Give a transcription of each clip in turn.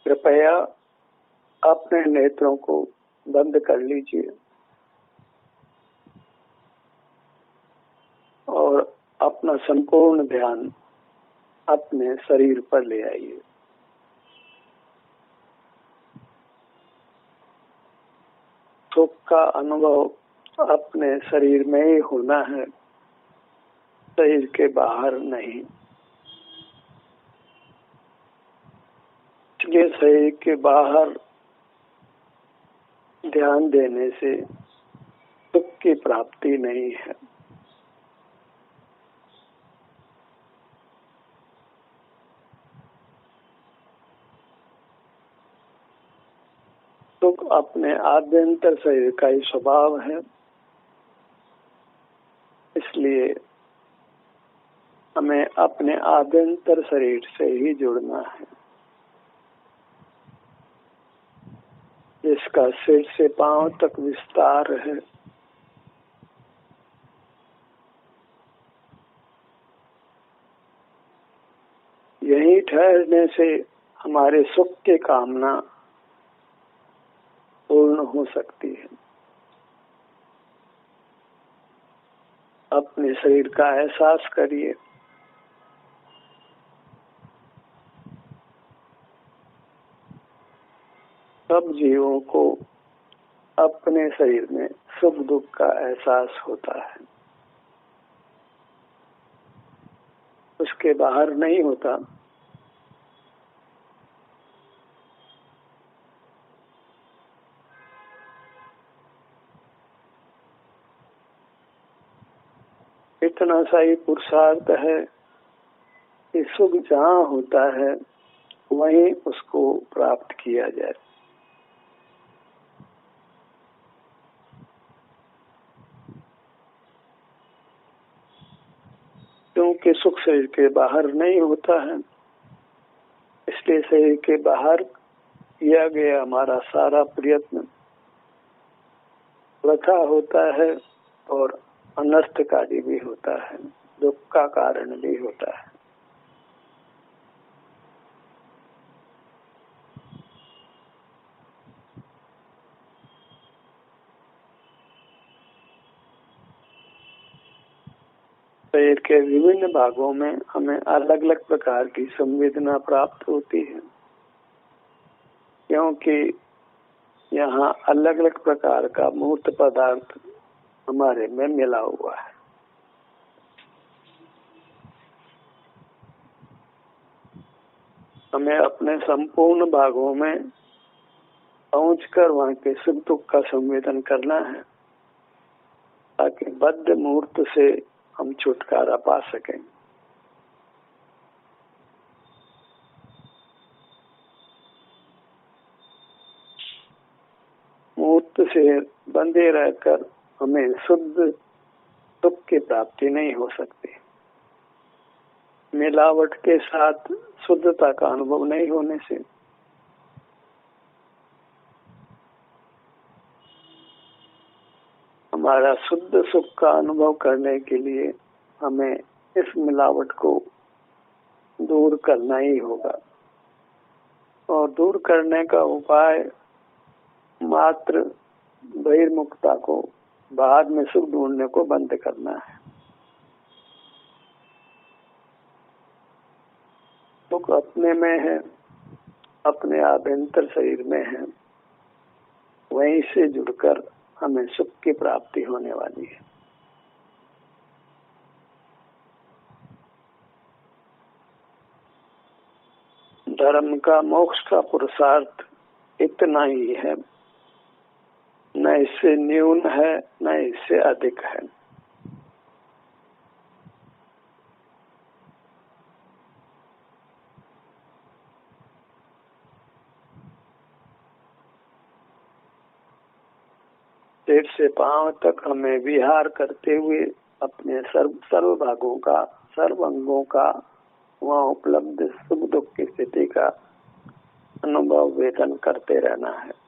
कृपया अपने नेत्रों को बंद कर लीजिए और अपना संपूर्ण ध्यान अपने शरीर पर ले आइए। सुख का अनुभव अपने शरीर में ही होना है, शरीर के बाहर नहीं। इसलिए शरीर के बाहर ध्यान देने से सुख की प्राप्ति नहीं है। सुख अपने आभ्यंतर शरीर का ही स्वभाव है, इसलिए हमें अपने आभ्यंतर शरीर से ही जुड़ना है, जिसका सिर से पांव तक विस्तार है। यही ठहरने से हमारे सुख की कामना पूर्ण हो सकती है। अपने शरीर का एहसास करिए। सब जीवों को अपने शरीर में सुख दुख का एहसास होता है, उसके बाहर नहीं होता। इतना सा ही पुरुषार्थ है कि सुख जहाँ होता है वहीं उसको प्राप्त किया जाए। क्योंकि सुख शरीर के बाहर नहीं होता है, इसलिए शरीर के बाहर किया गया हमारा सारा प्रयत्न वृथा होता है और अनर्थकारी भी होता है, दुख का कारण भी होता है। शरीर के विभिन्न भागों में हमें अलग अलग प्रकार की संवेदना प्राप्त होती है, क्योंकि यहाँ अलग अलग प्रकार का मूर्त पदार्थ हमारे में मिला हुआ है। हमें अपने संपूर्ण भागों में पहुंचकर वहाँ के सुख दुख का संवेदन करना है, ताकि बद्ध मूर्त से हम छुटकारा पा सकें। मूर्त से बंधे रहकर हमें शुद्ध सुख की प्राप्ति नहीं हो सकती। मिलावट के साथ शुद्धता का अनुभव नहीं होने से हमारा शुद्ध सुख का अनुभव करने के लिए हमें इस मिलावट को दूर करना ही होगा। और दूर करने का उपाय मात्र बहिर्मुखता को, बाद में सुख ढूंढने को बंद करना है। सुख अपने में है, अपने आभ्यंतर शरीर में है, वहीं से जुड़कर हमें सुख की प्राप्ति होने वाली है। धर्म का, मोक्ष का पुरुषार्थ इतना ही है, न इससे न्यून है न इससे अधिक है। सिर से पांव तक हमें विहार करते हुए अपने सर्व भागों का, सर्व अंगों का, वहाँ उपलब्ध सुख दुख की स्थिति का अनुभव वेदन करते रहना है।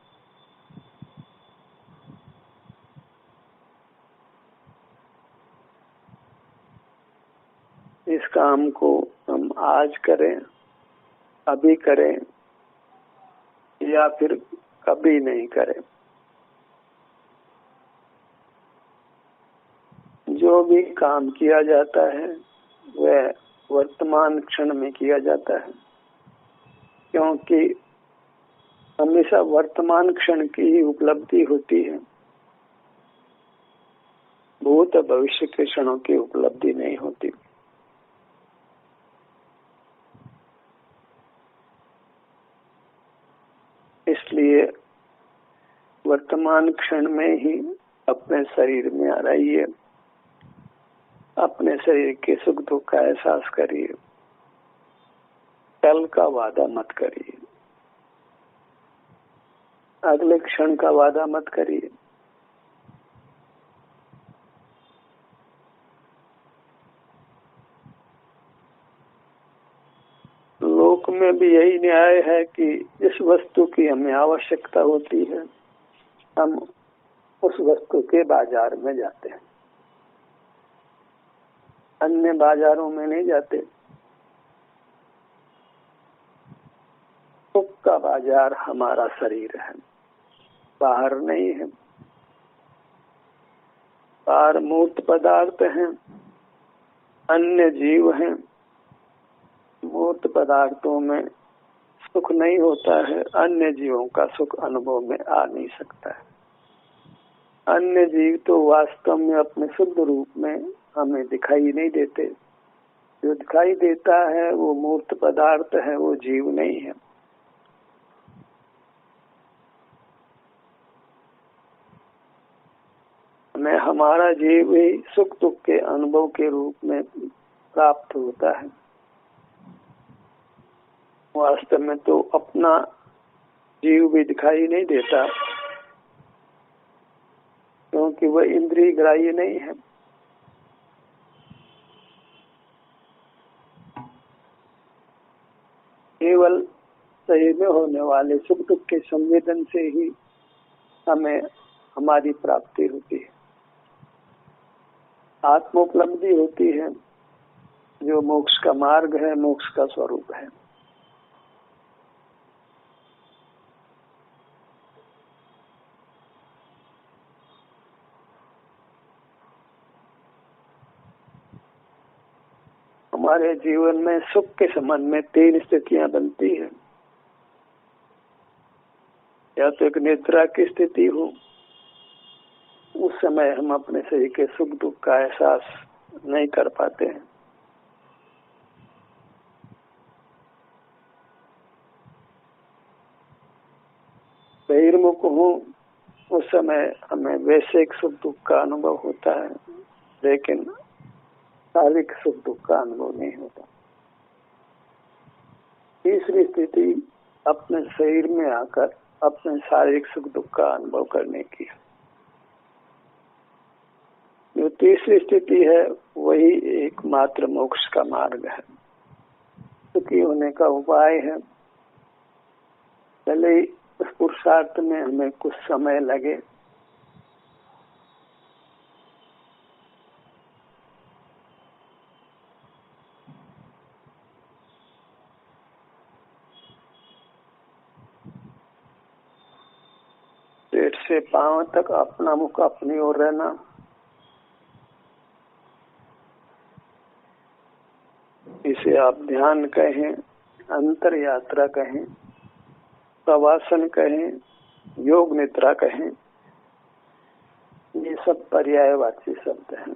इस काम को हम आज करें, अभी करें, या फिर कभी नहीं करे। जो भी काम किया जाता है वह वर्तमान क्षण में किया जाता है, क्योंकि हमेशा वर्तमान क्षण की ही उपलब्धि होती है, भूत भविष्य के क्षणों की उपलब्धि नहीं होती। इसलिए वर्तमान क्षण में ही अपने शरीर में आ रहिए, अपने शरीर के सुख दुख का एहसास करिए, कल का वादा मत करिए, अगले क्षण का वादा मत करिए। लोक में भी यही न्याय है कि जिस वस्तु की हमें आवश्यकता होती है हम उस वस्तु के बाजार में जाते हैं, अन्य बाजारों में नहीं जाते। सुख का बाजार हमारा शरीर है, बाहर नहीं है। बाहर मूर्त पदार्थ हैं, अन्य जीव हैं। मूर्त पदार्थों में सुख नहीं होता है, अन्य जीवों का सुख अनुभव में आ नहीं सकता है। अन्य जीव तो वास्तव में अपने शुद्ध रूप में हमें दिखाई नहीं देते। जो दिखाई देता है वो मूर्त पदार्थ है, वो जीव नहीं है। हमें हमारा जीव ही सुख दुख के अनुभव के रूप में प्राप्त होता है। वास्तव में तो अपना जीव भी दिखाई नहीं देता, क्योंकि वह इंद्रिय ग्राह्य नहीं है। केवल शरीर में होने वाले सुख दुख के संवेदन से ही हमें हमारी प्राप्ति होती है, आत्मोपलब्धि होती है, जो मोक्ष का मार्ग है, मोक्ष का स्वरूप है। हमारे जीवन में सुख के संबंध में 3 स्थितियां बनती है। या तो एक निद्रा की स्थिति हो, उस समय हम अपने शरीर के सुख दुख का एहसास नहीं कर पाते हैं। बहिर्मुख हो, उस समय हमें वैश्विक सुख दुख का अनुभव होता है, लेकिन शारीरिक सुख दुख का अनुभव नहीं होता। तीसरी स्थिति अपने शरीर में आकर अपने शारीरिक सुख दुख का अनुभव करने की है। जो तीसरी स्थिति है वही एकमात्र मोक्ष का मार्ग है, सुखी होने का उपाय है। भले उस पुरुषार्थ में हमें कुछ समय लगे, पेट से पांव तक अपना मुख अपनी ओर रहना, इसे आप ध्यान कहें, अंतर यात्रा कहें, प्रवासन कहें, योग निद्रा कहें, ये सब पर्यायवाची शब्द हैं।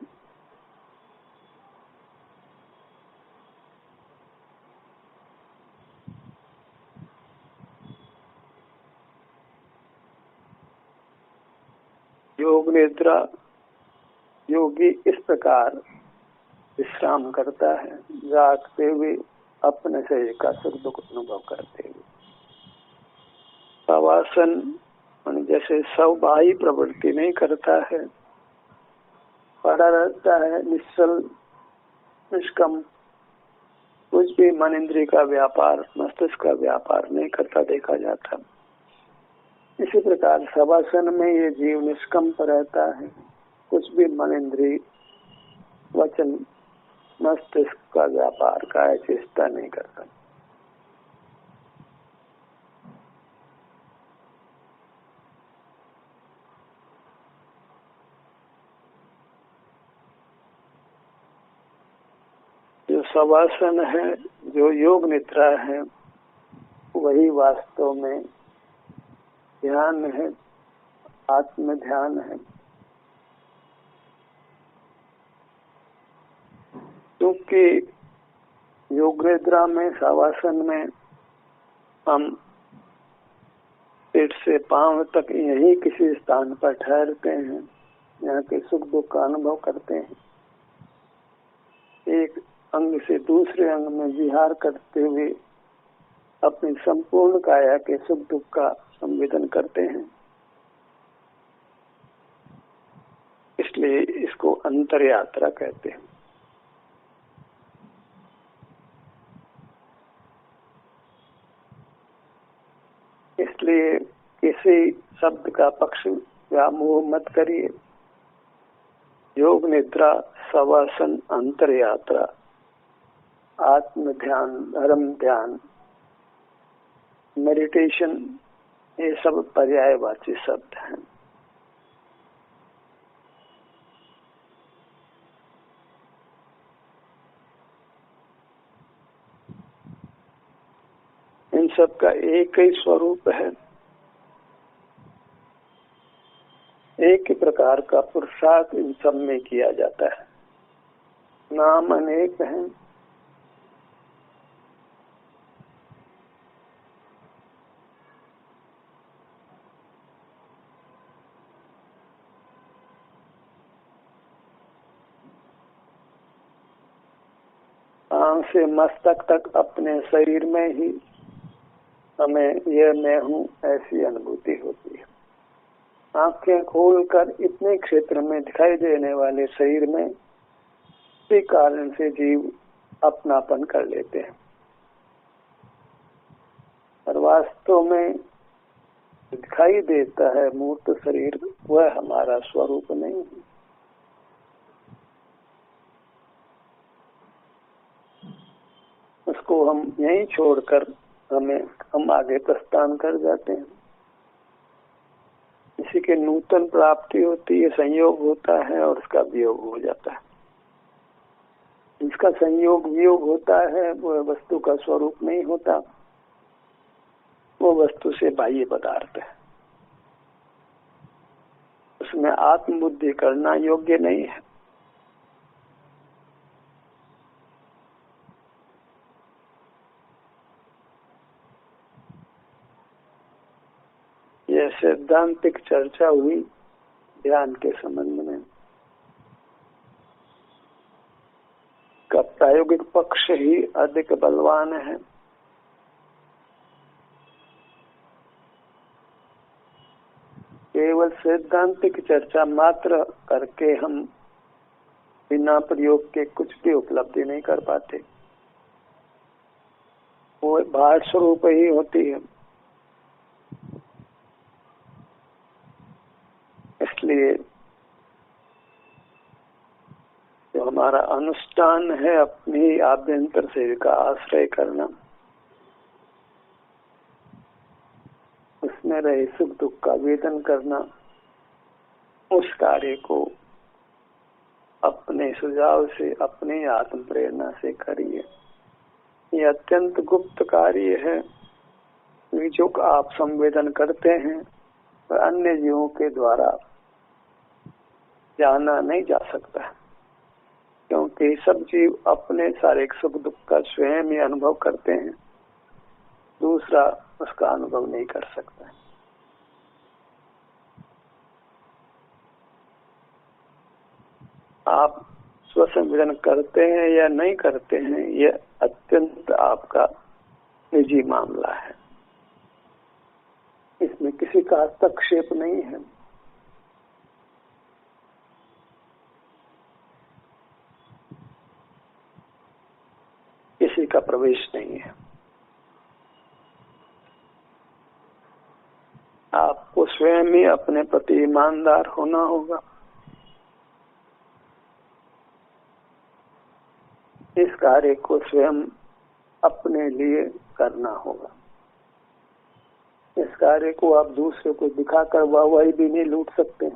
योग निद्रा, योगी इस प्रकार विश्राम करता है, जागते हुए अपने शरीर का सुख दुख अनुभव करते हुए। प्रवासन जैसे सब बाह्य प्रवृत्ति नहीं करता है, पड़ा रहता है, निश्चल निष्कम, कुछ भी मन इंद्रिय का व्यापार, मस्तिष्क का व्यापार नहीं करता देखा जाता। इसी प्रकार शवासन में ये जीव निष्कंप रहता है, कुछ भी मन इंद्रिय वचन मस्तिष्क का व्यापार का चेष्टा नहीं करता। शवासन है, जो योग निद्रा है, वही वास्तव में ध्यान है, आत्म ध्यान है। क्योंकि योग निद्रा में, शवासन में हम पेट से पांव तक यही किसी स्थान पर ठहरते हैं, यहाँ के सुख दुख का अनुभव करते हैं। एक अंग से दूसरे अंग में विहार करते हुए अपनी संपूर्ण काया के सुख दुख का संवेदन करते हैं। इसलिए इसको अंतर यात्रा कहते हैं। इसलिए किसी शब्द का पक्ष या मोह मत करिए। योग निद्रा, शवासन, अंतर यात्रा, आत्म ध्यान, धर्म ध्यान, मेडिटेशन, ये सब पर्यायवाची शब्द हैं। इन सब का एक ही स्वरूप है, एक ही प्रकार का पुरुषार्थ इन सब में किया जाता है। नाम अनेक हैं, पांव से मस्तक तक अपने शरीर में ही हमें यह मैं हूँ ऐसी अनुभूति होती है। आंखें खोलकर इतने क्षेत्र में दिखाई देने वाले शरीर में इसी कारण से जीव अपनापन कर लेते हैं, और वास्तव में दिखाई देता है मूर्त शरीर, वह हमारा स्वरूप नहीं है। उसको हम यहीं छोड़कर हम आगे प्रस्थान कर जाते हैं। किसी के नूतन प्राप्ति होती है, संयोग होता है और उसका वियोग हो जाता है। जिसका संयोग वियोग होता है वह वस्तु का स्वरूप नहीं होता, वो वस्तु से बाह्य पदार्थ है, उसमें आत्मबुद्धि करना योग्य नहीं है। यह सैद्धांतिक चर्चा हुई ध्यान के संबंध में। का प्रायोगिक पक्ष ही अधिक बलवान है। केवल सैद्धांतिक चर्चा मात्र करके हम बिना प्रयोग के कुछ भी उपलब्धि नहीं कर पाते। वो बाह्य स्वरूप ही होती है। इसलिए जो हमारा अनुष्ठान है, अपनी आभ्यंतर सेवा का आश्रय करना, उसमें रहे सुख दुख का वेदन करना, उस कार्य को अपने सुझाव से, अपनी आत्म प्रेरणा से करिए। ये अत्यंत गुप्त कार्य है, जो आप संवेदन करते हैं और अन्य जीवों के द्वारा जाना नहीं जा सकता, क्योंकि सब जीव अपने सारे सुख दुख का स्वयं ही अनुभव करते हैं, दूसरा उसका अनुभव नहीं कर सकता। आप स्वसंवेदन करते हैं या नहीं करते हैं, यह अत्यंत आपका निजी मामला है। इसमें किसी का हस्तक्षेप नहीं है। किसी का प्रवेश नहीं है। आपको स्वयं ही अपने प्रति ईमानदार होना होगा। इस कार्य को स्वयं अपने लिए करना होगा। इस कार्य को आप दूसरे को दिखाकर वाहवाही भी नहीं लूट सकते।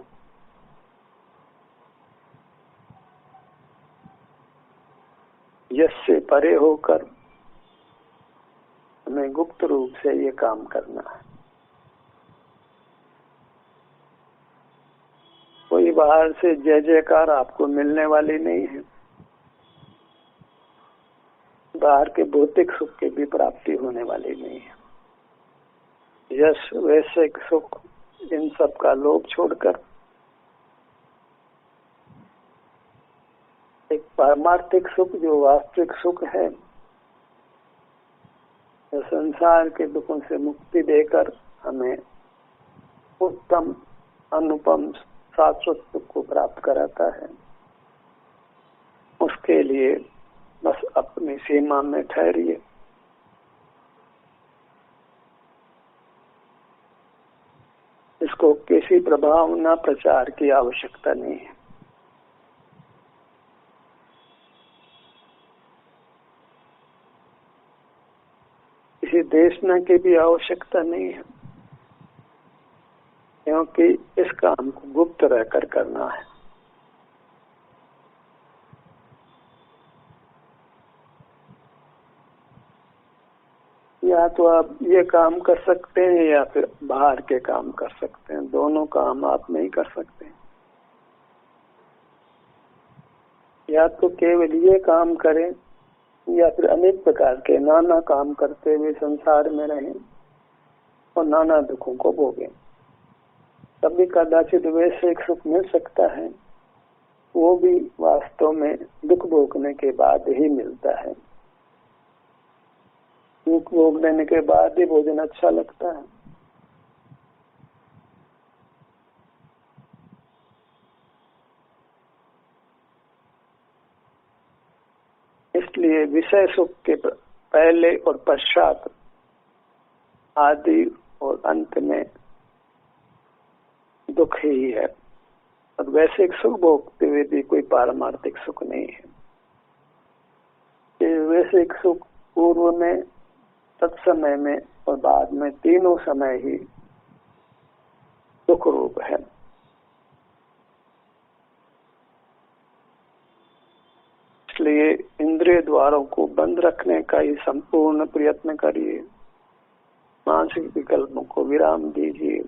यश से परे होकर हमें गुप्त रूप से ये काम करना है। कोई बाहर से जय जयकार आपको मिलने वाली नहीं है। बाहर के भौतिक सुख की भी प्राप्ति होने वाली नहीं है। यश, वैश्विक सुख, इन सब का लोभ छोड़कर एक पारमार्थिक सुख जो वास्तविक सुख है, जो संसार के दुखों से मुक्ति देकर हमें उत्तम अनुपम शाश्वत सुख को प्राप्त कराता है, उसके लिए बस अपनी सीमा में ठहरिए। इसको किसी प्रभाव न प्रचार की आवश्यकता नहीं है। किसी देशना की भी आवश्यकता नहीं है, क्योंकि इस काम को गुप्त रहकर करना है। या तो आप ये काम कर सकते हैं या फिर बाहर के काम कर सकते हैं, दोनों काम आप नहीं कर सकते। या तो केवल ये काम करें या फिर अनेक प्रकार के नाना काम करते हुए संसार में रहें और नाना दुखों को भोगें। तभी कदाचित वैश्विक सुख मिल सकता है, वो भी वास्तव में दुख भोगने के बाद ही मिलता है। दुख भोग लेने के बाद ही भोजन अच्छा लगता है। इसलिए विषय सुख के पहले और पश्चात, आदि और अंत में दुख ही है, और वैश्विक सुख भोगते हुए भी कोई पारमार्थिक सुख नहीं है। वैश्विक सुख पूर्व में, तत्समय में और बाद में, तीनों समय ही दुख रूप है। इसलिए इंद्रिय द्वारों को बंद रखने का ही संपूर्ण प्रयत्न करिए। मानसिक विकल्पों को विराम दीजिए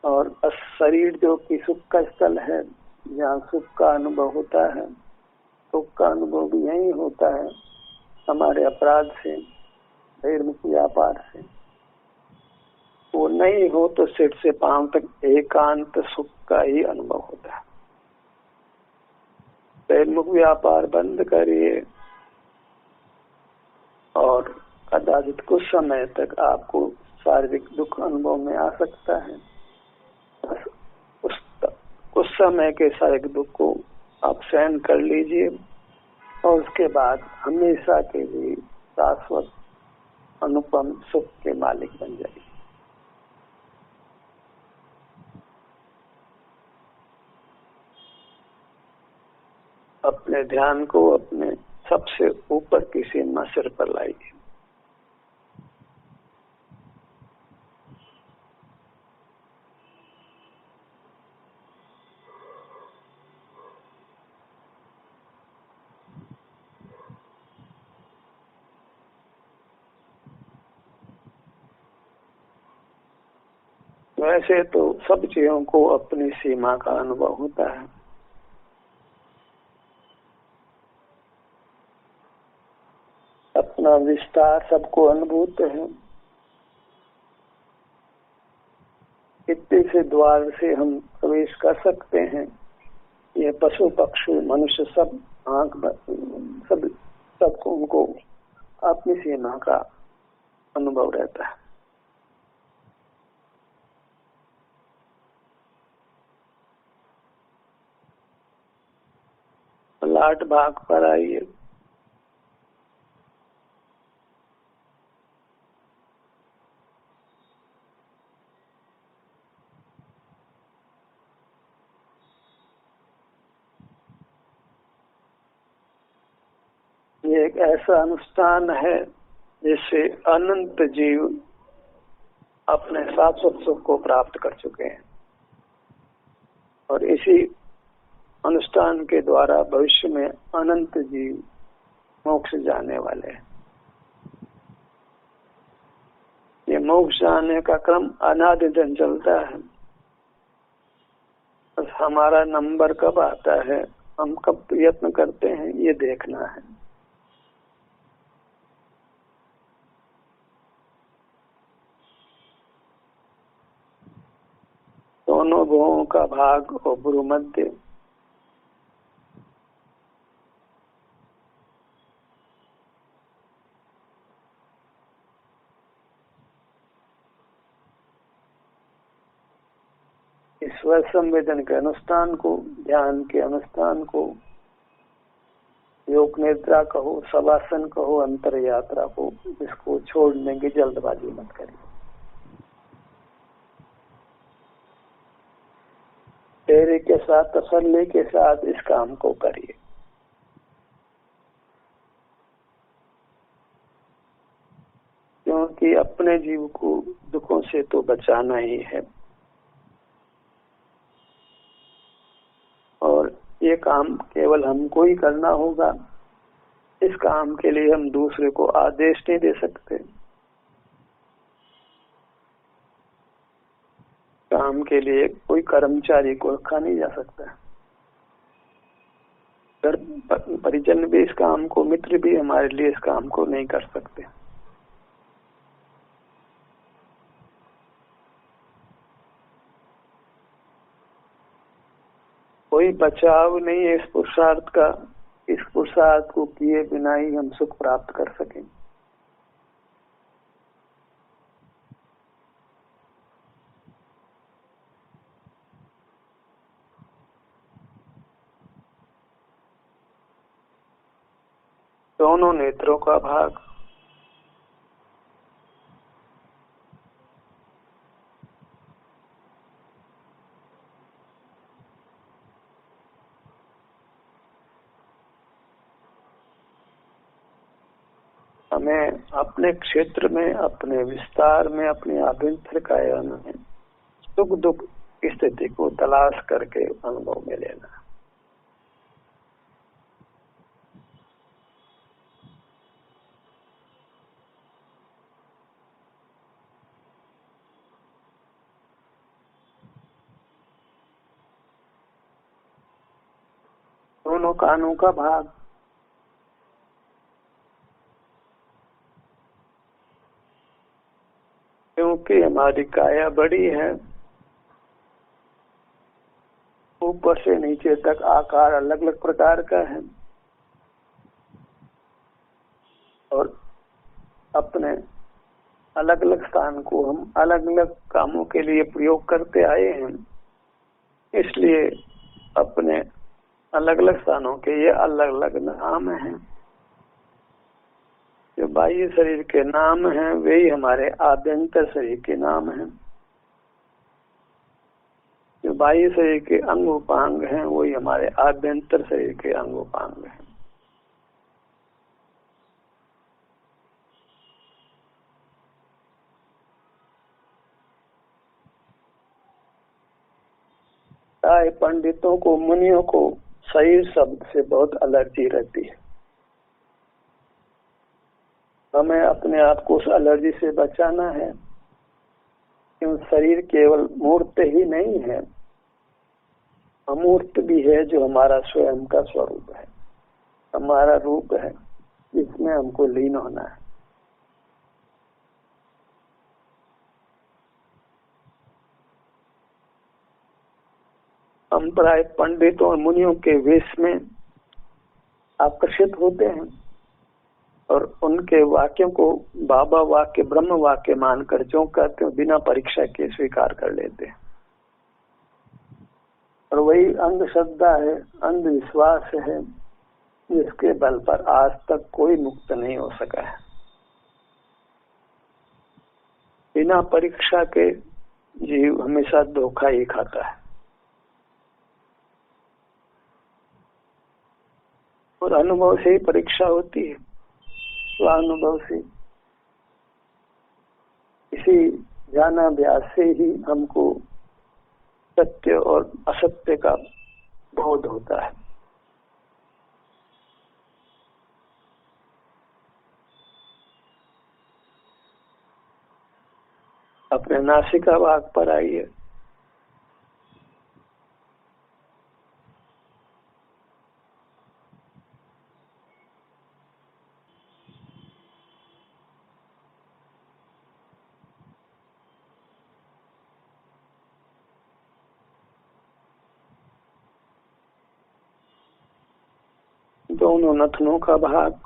और शरीर जो कि सुख का स्थल है, जहाँ सुख का अनुभव होता है, सुख का अनुभव भी यही होता है हमारे अपराध से, बहिर्मुख व्यापार से। वो नहीं हो तो सिर से पांव तक एकांत सुख का ही अनुभव होता है। बहिर्मुख व्यापार बंद करिए और कदाचित कुछ समय तक आपको शारीरिक दुख अनुभव में आ सकता है। उस समय के शारीरिक दुख को आप सहन कर लीजिए और उसके बाद हमेशा के लिए शाश्वत अनुपम सुख के मालिक बन जाइए। अपने ध्यान को अपने सबसे ऊपर की सीमा सिर पर लाइए। वैसे तो सब चीजों को अपनी सीमा का अनुभव होता है। अपना विस्तार सबको अनुभूत है। कितने से द्वार से हम प्रवेश कर सकते हैं, ये पशु पक्षी मनुष्य सब सबको उनको अपनी सीमा का अनुभव रहता है। लाट भाग पर आइए। ये एक ऐसा अनुष्ठान है जिससे अनंत जीव अपने शाश्वत सुख को प्राप्त कर चुके हैं, और इसी अनुष्ठान के द्वारा भविष्य में अनंत जीव मोक्ष जाने वाले हैं। ये मोक्ष जाने का क्रम अनादि दिन चलता है। बस हमारा नंबर कब आता है, हम कब प्रयत्न करते हैं, ये देखना है। दोनों भुवों का भाग और भ्रू मध्य ईश्वर संवेदन के अनुष्ठान को, ध्यान के अनुष्ठान को, योग निद्रा कहो, शवासन कहो, अंतर यात्रा को, इसको छोड़ने की जल्दबाजी मत करिए। धैर्य के साथ, तसल्ली के साथ इस काम को करिए। क्योंकि अपने जीव को दुखों से तो बचाना ही है, और ये काम केवल हमको ही करना होगा। इस काम के लिए हम दूसरे को आदेश नहीं दे सकते। काम के लिए कोई कर्मचारी को रखा नहीं जा सकता। घर परिजन भी इस काम को, मित्र भी हमारे लिए इस काम को नहीं कर सकते। कोई बचाव नहीं है इस पुरुषार्थ का। इस पुरुषार्थ को किए बिना ही हम सुख प्राप्त कर सकें। दोनों नेत्रों का भाग, हमें अपने क्षेत्र में, अपने विस्तार में, अपने आभ्यंतर कायन में सुख दुख स्थिति को तलाश करके अनुभव में लेना। दोनों कानों का भाग, क्योंकि हमारी काया बड़ी है, ऊपर से नीचे तक आकार अलग अलग प्रकार का है, और अपने अलग अलग स्थान को हम अलग अलग कामों के लिए प्रयोग करते आए हैं। इसलिए अपने अलग अलग स्थानों के ये अलग अलग नाम हैं। जो बाह्य शरीर के नाम हैं वे ही हमारे आभ्यंतर शरीर के नाम हैं। जो बाह्य शरीर के अंग उपांग हैं वही हमारे आभ्यंतर शरीर के अंग उपांग हैं। पंडितों को, मुनियों को शरीर शब्द से बहुत एलर्जी रहती है। हमें अपने आप को उस एलर्जी से बचाना है। क्यों, शरीर केवल मूर्त ही नहीं है, अमूर्त भी है, जो हमारा स्वयं का स्वरूप है, हमारा रूप है, जिसमें हमको लीन होना है। हम प्राय पंडितों और मुनियों के वेश में आकर्षित होते हैं और उनके वाक्यों को बाबा वाक्य, ब्रह्म वाक्य मानकर जो कहते हैं बिना परीक्षा के स्वीकार कर लेते हैं। और वही अंधश्रद्धा है, अंधविश्वास है, जिसके बल पर आज तक कोई मुक्त नहीं हो सका है। बिना परीक्षा के जीव हमेशा धोखा ही खाता है, और अनुभव से ही परीक्षा होती है, स्वानुभव से। इसी ज्ञानाभ्यास से ही हमको सत्य और असत्य का बोध होता है। अपने नासिका भाग पर आइए। दोनों नथनों का भाग,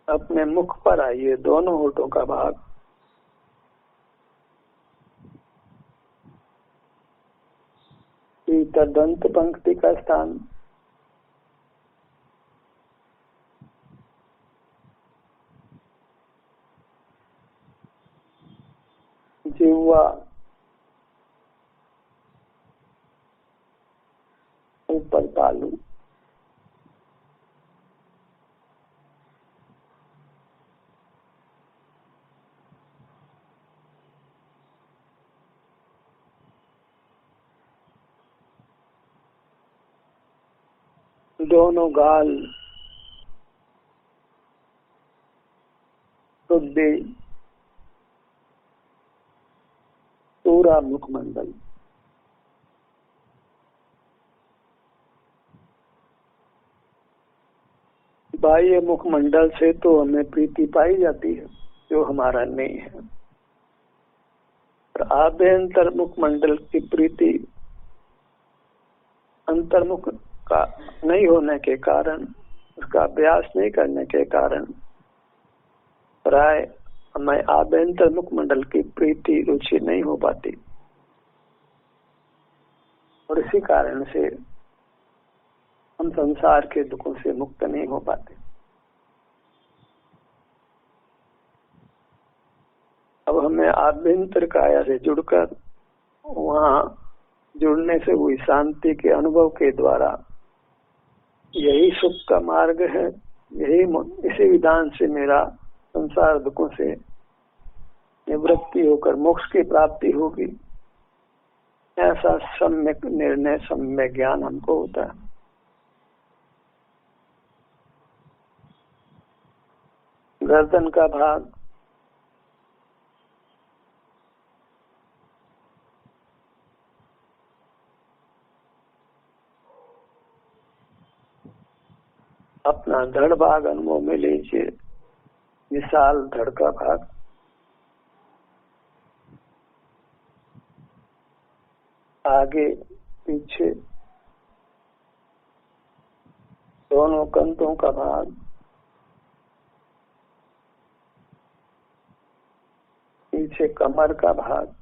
अपने मुख पर आइए। दोनों होठों का भाग, भीतर दंत पंक्ति का स्थान, जिह्वा, ऊपर तालू, दोनों गाल, हृदय, पूरा मुखमंडल। बाह्य मुखमंडल से तो हमें प्रीति पाई जाती है जो हमारा नहीं है, और आभ्यंतर मुखमंडल की प्रीति अंतर्मुख का नहीं होने के कारण, उसका अभ्यास नहीं करने के कारण प्राय हमें आभ्यंतर मुखमंडल की प्रीति रुचि नहीं हो पाती, और इसी कारण से हम संसार के दुखों से मुक्त नहीं हो पाते। अब हमें आभ्यंतर काया से जुड़कर वहाँ जुड़ने से हुई शांति के अनुभव के द्वारा यही सुख का मार्ग है, यही इसी विधान से मेरा संसार दुखों से निवृत्ति होकर मोक्ष की प्राप्ति होगी, ऐसा सम्यक निर्णय, सम्यक ज्ञान हमको होता है। गर्दन का भाग, अपना धड़ भाग अनुभव में लीजिए। विशाल धड़ का भाग, आगे पीछे दोनों कंधों का भाग, पीछे कमर का भाग,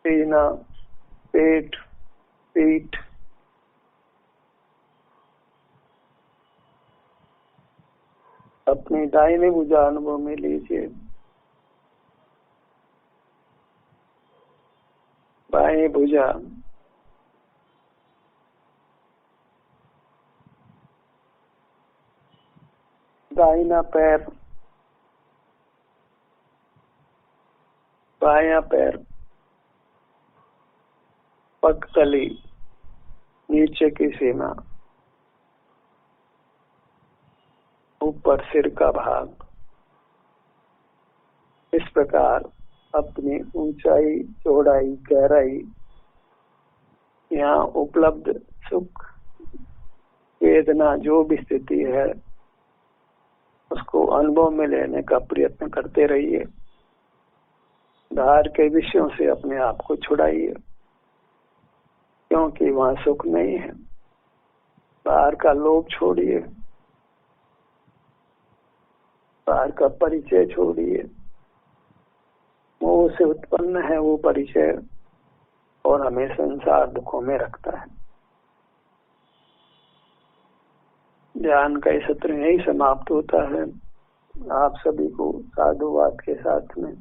सीना, पेट, पीठ, अपनी दाहिनी भुजा अनुभव में लीजिए। बाएं भुजा, दाहिना पैर, बायां पैर, पगतली, नीचे की सीमा, ऊपर सिर का भाग। इस प्रकार अपनी ऊंचाई, चौड़ाई, गहराई, यहाँ उपलब्ध सुख, वेदना, जो भी स्थिति है उसको अनुभव में लेने का प्रयत्न करते रहिए। बाहर के विषयों से अपने आप को छुड़ाइए, क्योंकि वहाँ सुख नहीं है। बाहर का लोभ छोड़िए, बाहर का परिचय छोड़िए। मोह से उत्पन्न है वो परिचय और हमें संसार दुखों में रखता है। ज्ञान का सत्र यही समाप्त होता है। आप सभी को साधुवाद के साथ में